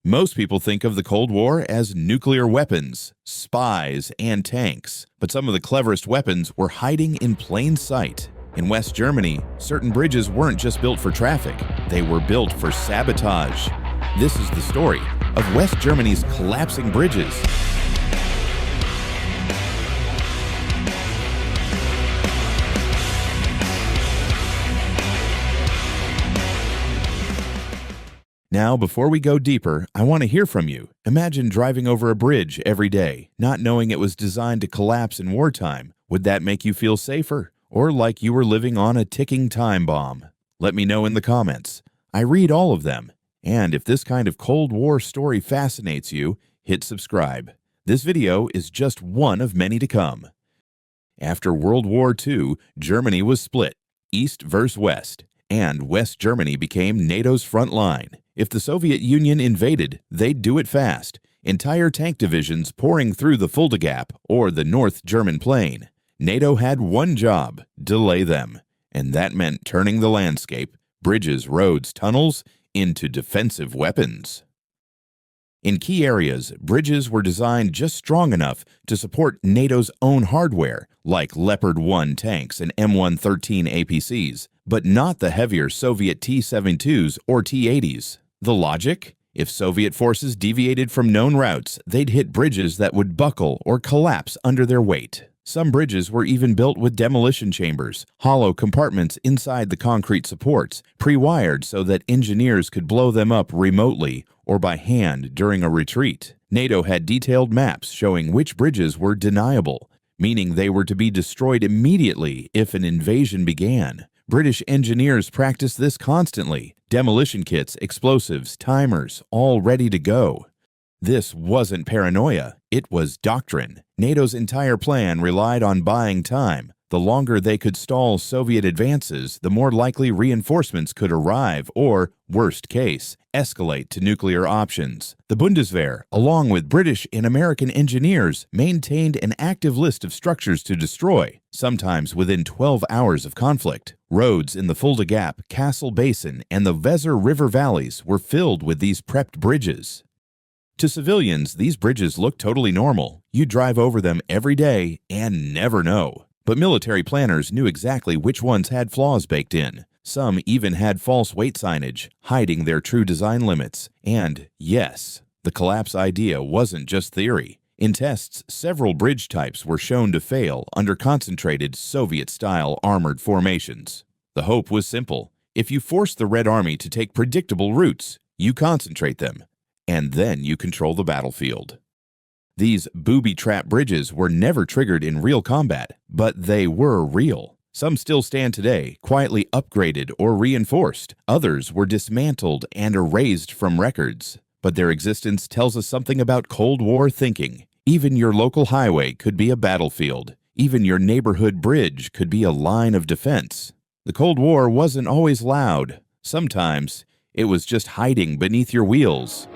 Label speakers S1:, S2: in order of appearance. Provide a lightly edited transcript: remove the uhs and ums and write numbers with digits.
S1: Most people think of the Cold War as nuclear weapons, spies, and tanks, but some of the cleverest weapons were hiding in plain sight. In West Germany, certain bridges weren't just built for traffic, they were built for sabotage. This is the story of West Germany's collapsing bridges. Now, before we go deeper, I want to hear from you. Imagine driving over a bridge every day, not knowing it was designed to collapse in wartime. Would that make you feel safer, or like you were living on a ticking time bomb? Let me know in the comments. I read all of them. And if this kind of Cold War story fascinates you, hit subscribe. This video is just one of many to come. After World War II, Germany was split, East versus West, and West Germany became NATO's front line. If the Soviet Union invaded, they'd do it fast, entire tank divisions pouring through the Fulda Gap or the North German Plain. NATO had one job: delay them. And that meant turning the landscape, bridges, roads, tunnels, into defensive weapons. In key areas, bridges were designed just strong enough to support NATO's own hardware, like Leopard 1 tanks and M113 APCs, but not the heavier Soviet T-72s or T-80s. The logic? If Soviet forces deviated from known routes, they'd hit bridges that would buckle or collapse under their weight. Some bridges were even built with demolition chambers, hollow compartments inside the concrete supports, pre-wired so that engineers could blow them up remotely or by hand during a retreat. NATO had detailed maps showing which bridges were deniable, meaning they were to be destroyed immediately if an invasion began. British engineers practiced this constantly. Demolition kits, explosives, timers, all ready to go. This wasn't paranoia, it was doctrine. NATO's entire plan relied on buying time. The longer they could stall Soviet advances, the more likely reinforcements could arrive or, worst case, escalate to nuclear options. The Bundeswehr, along with British and American engineers, maintained an active list of structures to destroy, sometimes within 12 hours of conflict. Roads in the Fulda Gap, Castle Basin, and the Weser River valleys were filled with these prepped bridges. To civilians, these bridges look totally normal. You drive over them every day and never know. But military planners knew exactly which ones had flaws baked in. Some even had false weight signage, hiding their true design limits. And yes, the collapse idea wasn't just theory. In tests, several bridge types were shown to fail under concentrated Soviet-style armored formations. The hope was simple. If you force the Red Army to take predictable routes, you concentrate them, and then you control the battlefield. These booby-trap bridges were never triggered in real combat, but they were real. Some still stand today, quietly upgraded or reinforced. Others were dismantled and erased from records. But their existence tells us something about Cold War thinking. Even your local highway could be a battlefield. Even your neighborhood bridge could be a line of defense. The Cold War wasn't always loud. Sometimes it was just hiding beneath your wheels.